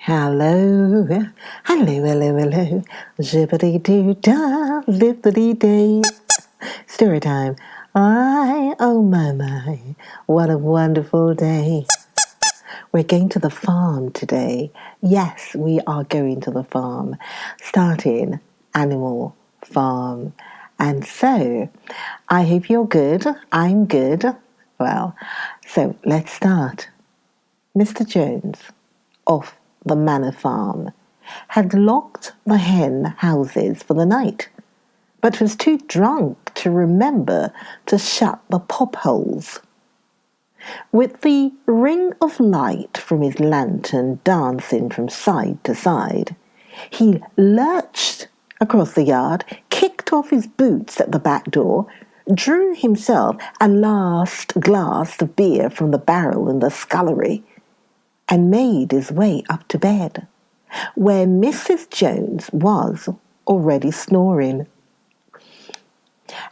Hello, hello, zippity-doo-dah, zippity-day. Story time. Oh my, what a wonderful day. We're going to the farm today. Yes, we are going to the farm, starting Animal Farm. And so, I hope you're good. I'm good. Well, so let's start. Mr. Jones, off the Manor farm, had locked the hen houses for the night, but was too drunk to remember to shut the pop holes. With the ring of light from his lantern dancing from side to side, he lurched across the yard, kicked off his boots at the back door, drew himself a last glass of beer from the barrel in the scullery, and made his way up to bed, where Mrs. Jones was already snoring.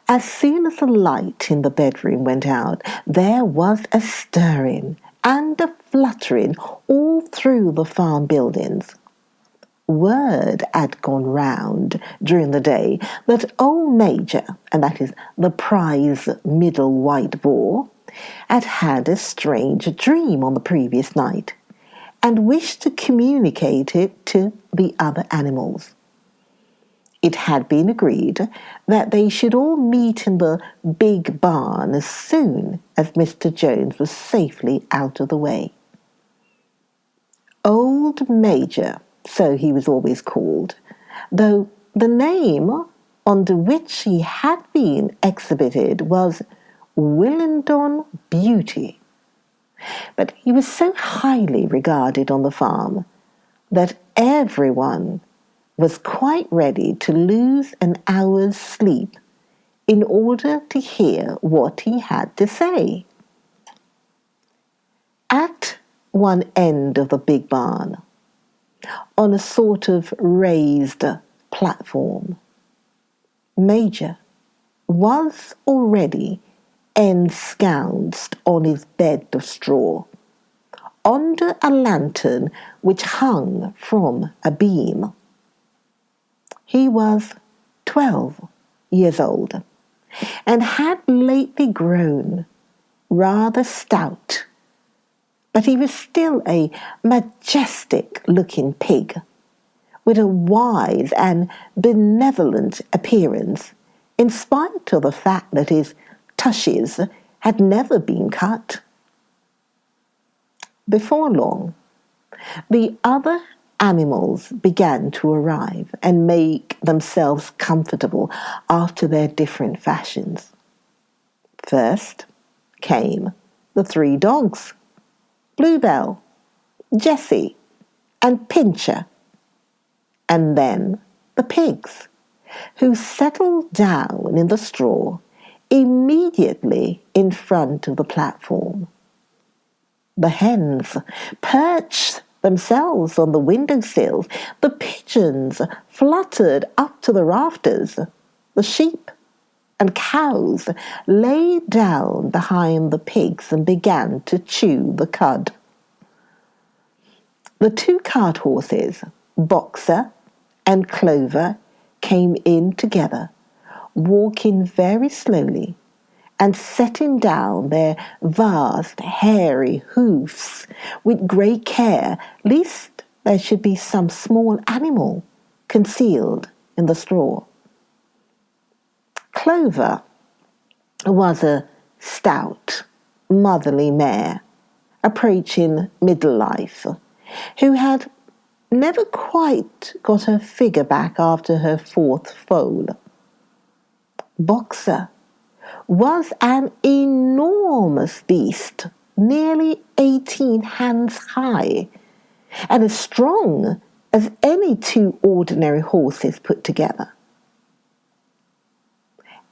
As soon as the light in the bedroom went out, there was a stirring and a fluttering all through the farm buildings. Word had gone round during the day that old Major, and that is the prize middle white boar, had had a strange dream on the previous night, and wished to communicate it to the other animals. It had been agreed that they should all meet in the big barn as soon as Mr. Jones was safely out of the way. Old Major, so he was always called, though the name under which he had been exhibited was Willendon Beauty. But he was so highly regarded on the farm that everyone was quite ready to lose an hour's sleep in order to hear what he had to say. At one end of the big barn, on a sort of raised platform, Major was already ensconced on his bed of straw, under a lantern which hung from a beam. He was 12 years old, and had lately grown rather stout, but he was still a majestic-looking pig, with a wise and benevolent appearance, in spite of the fact that his tushes had never been cut. Before long, the other animals began to arrive and make themselves comfortable after their different fashions. First came the 3 dogs, Bluebell, Jessie, and Pincher, and then the pigs, who settled down in the straw immediately in front of the platform. The hens perched themselves on the windowsills, the pigeons fluttered up to the rafters, the sheep and cows lay down behind the pigs and began to chew the cud. The 2 cart horses, Boxer and Clover, came in together, walking very slowly and setting down their vast, hairy hoofs with great care, lest there should be some small animal concealed in the straw. Clover was a stout, motherly mare, approaching middle life, who had never quite got her figure back after her 4th foal. Boxer was an enormous beast, nearly 18 hands high, and as strong as any 2 ordinary horses put together.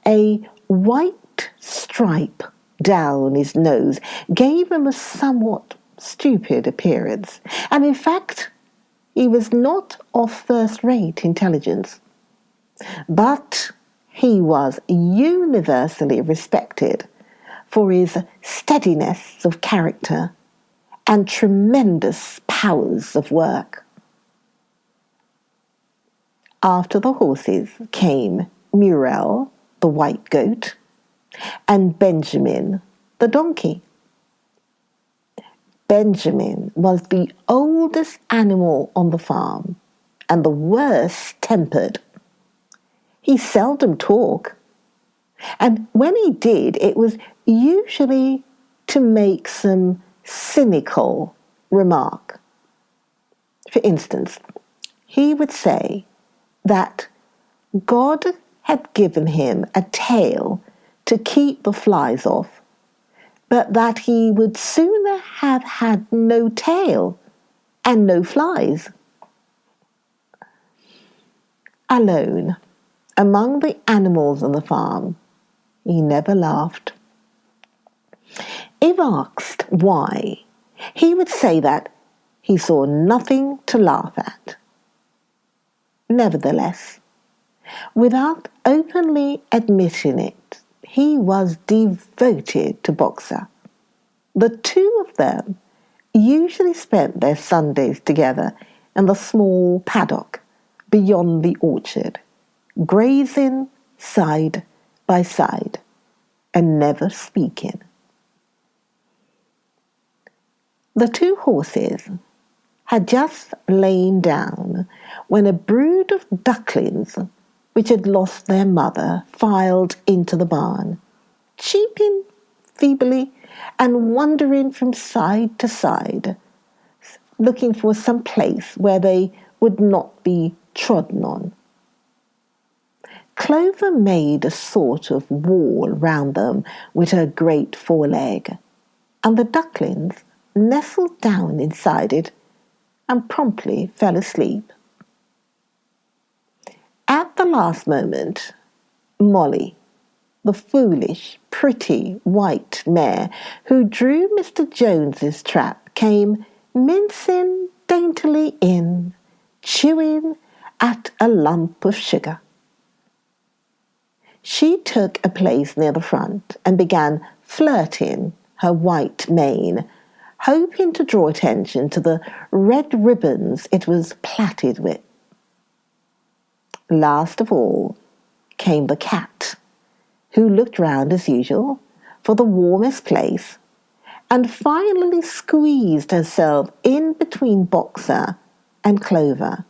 A white stripe down his nose gave him a somewhat stupid appearance, and in fact he was not of first-rate intelligence. But he was universally respected for his steadiness of character and tremendous powers of work. After the horses came Muriel, the white goat, and Benjamin, the donkey. Benjamin was the oldest animal on the farm and the worst tempered. He seldom talked, and when he did, it was usually to make some cynical remark. For instance, he would say that God had given him a tail to keep the flies off, but that he would sooner have had no tail and no flies. Alone, among the animals on the farm, he never laughed. If asked why, he would say that he saw nothing to laugh at. Nevertheless, without openly admitting it, he was devoted to Boxer. The two of them usually spent their Sundays together in the small paddock beyond the orchard, grazing side by side and never speaking. The two horses had just lain down when a brood of ducklings, which had lost their mother, filed into the barn, cheeping feebly and wandering from side to side, looking for some place where they would not be trodden on. Clover made a sort of wall round them with her great foreleg, and the ducklings nestled down inside it and promptly fell asleep. At the last moment, Molly, the foolish, pretty white mare who drew Mr. Jones's trap, came mincing daintily in, chewing at a lump of sugar. She took a place near the front and began flirting her white mane, hoping to draw attention to the red ribbons it was plaited with. Last of all came the cat, who looked round as usual for the warmest place and finally squeezed herself in between Boxer and Clover.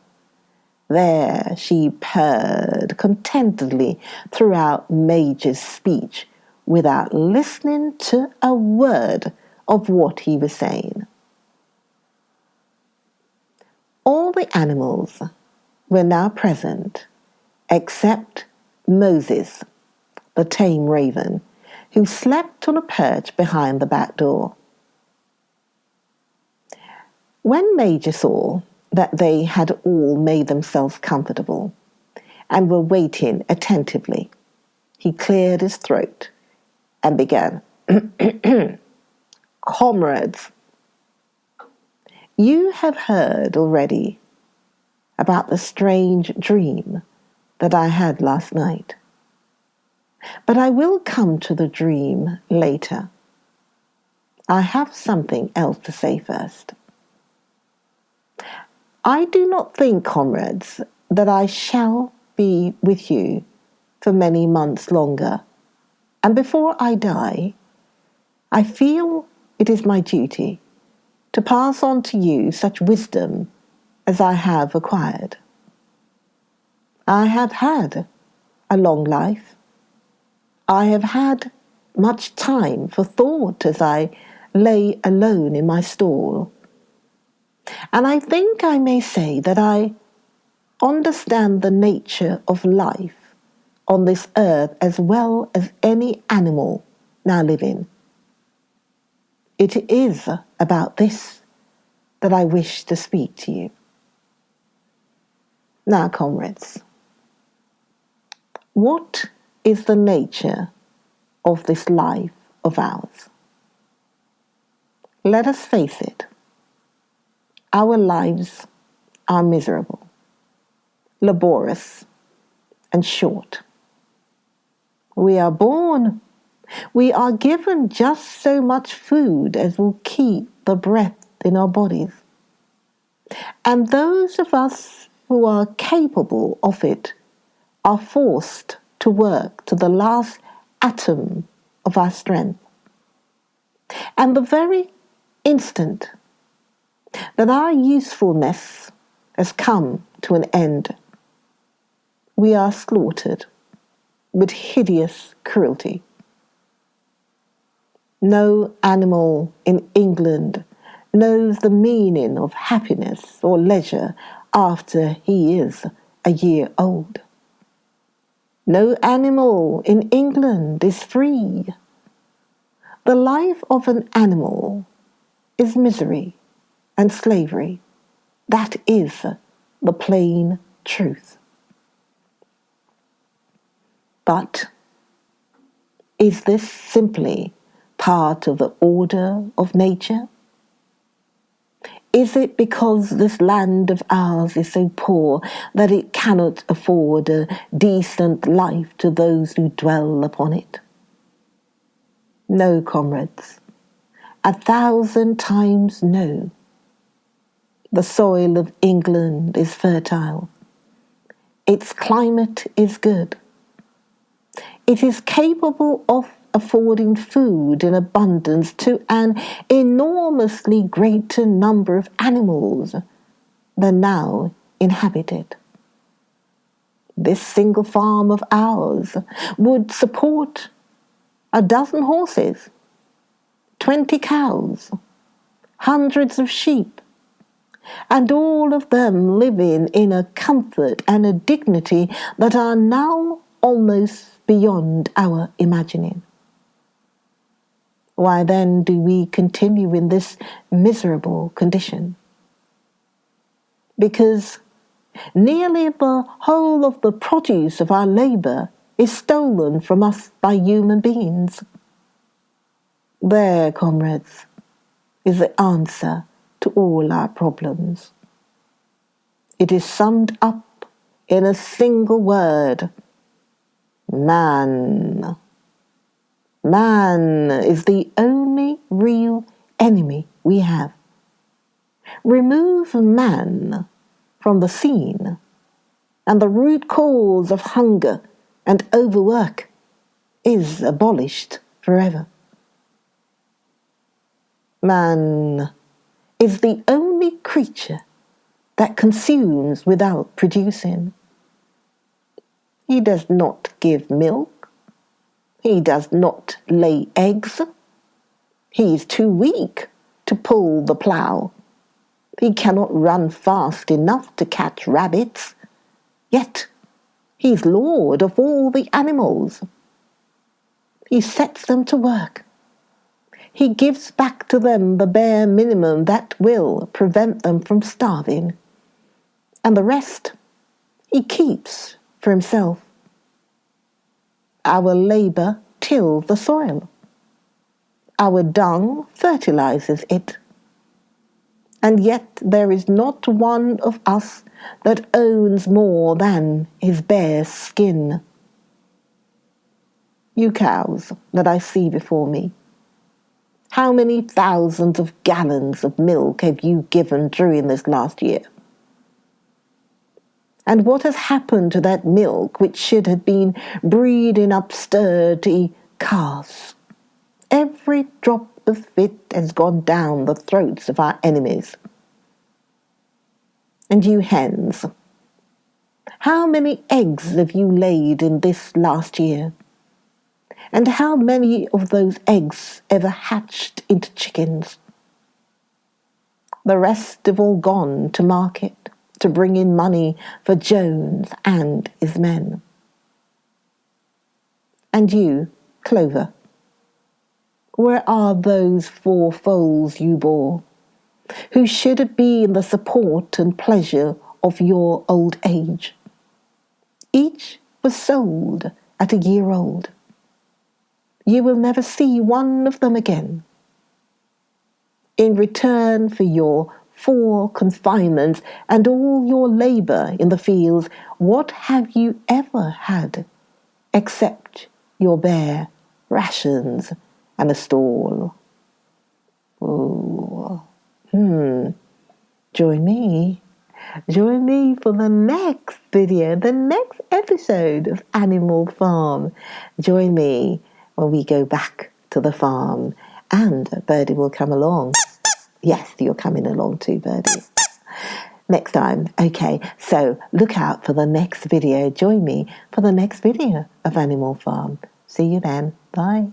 There she purred contentedly throughout Major's speech without listening to a word of what he was saying. All the animals were now present except Moses, the tame raven, who slept on a perch behind the back door. When Major saw that they had all made themselves comfortable and were waiting attentively, he cleared his throat and began, "Comrades, you have heard already about the strange dream that I had last night. But I will come to the dream later. I have something else to say first. I do not think, comrades, that I shall be with you for many months longer, and before I die, I feel it is my duty to pass on to you such wisdom as I have acquired. I have had a long life. I have had much time for thought as I lay alone in my stall. And I think I may say that I understand the nature of life on this earth as well as any animal now living. It is about this that I wish to speak to you. Now, comrades, what is the nature of this life of ours? Let us face it. Our lives are miserable, laborious, and short. We are born. We are given just so much food as will keep the breath in our bodies. And those of us who are capable of it are forced to work to the last atom of our strength. And the very instant that our usefulness has come to an end, we are slaughtered with hideous cruelty. No animal in England knows the meaning of happiness or leisure after he is a year old. No animal in England is free. The life of an animal is misery and slavery. That is the plain truth. But is this simply part of the order of nature? Is it because this land of ours is so poor that it cannot afford a decent life to those who dwell upon it? No, comrades, 1,000 times no. The soil of England is fertile. Its climate is good. It is capable of affording food in abundance to an enormously greater number of animals than now inhabit it. This single farm of ours would support 12 horses, 20 cows, hundreds of sheep, and all of them living in a comfort and a dignity that are now almost beyond our imagining. Why then do we continue in this miserable condition? Because nearly the whole of the produce of our labour is stolen from us by human beings. There, comrades, is the answer to all our problems. It is summed up in a single word: man. Man is the only real enemy we have. Remove man from the scene, and the root cause of hunger and overwork is abolished forever. Man is the only creature that consumes without producing. He does not give milk. He does not lay eggs. He is too weak to pull the plough. He cannot run fast enough to catch rabbits. Yet he is lord of all the animals. He sets them to work. He gives back to them the bare minimum that will prevent them from starving. And the rest he keeps for himself. Our labour tills the soil. Our dung fertilizes it. And yet there is not one of us that owns more than his bare skin. You cows that I see before me, how many thousands of gallons of milk have you given during this last year? And what has happened to that milk which should have been breeding up sturdy calves? Every drop of it has gone down the throats of our enemies. And you hens, how many eggs have you laid in this last year? And how many of those eggs ever hatched into chickens? The rest have all gone to market to bring in money for Jones and his men. And you, Clover, where are those 4 foals you bore, who should have been the support and pleasure of your old age? Each was sold at a year old. You will never see one of them again. In return for your 4 confinements and all your labour in the fields, what have you ever had except your bare rations and a stall? Join me Join me for the next video, the next episode of Animal Farm. Join me when we go back to the farm, and Birdie will come along. Yes, you're coming along too, Birdie. Next time. Okay, so look out for the next video. Join me for the next video of Animal Farm. See you then. Bye.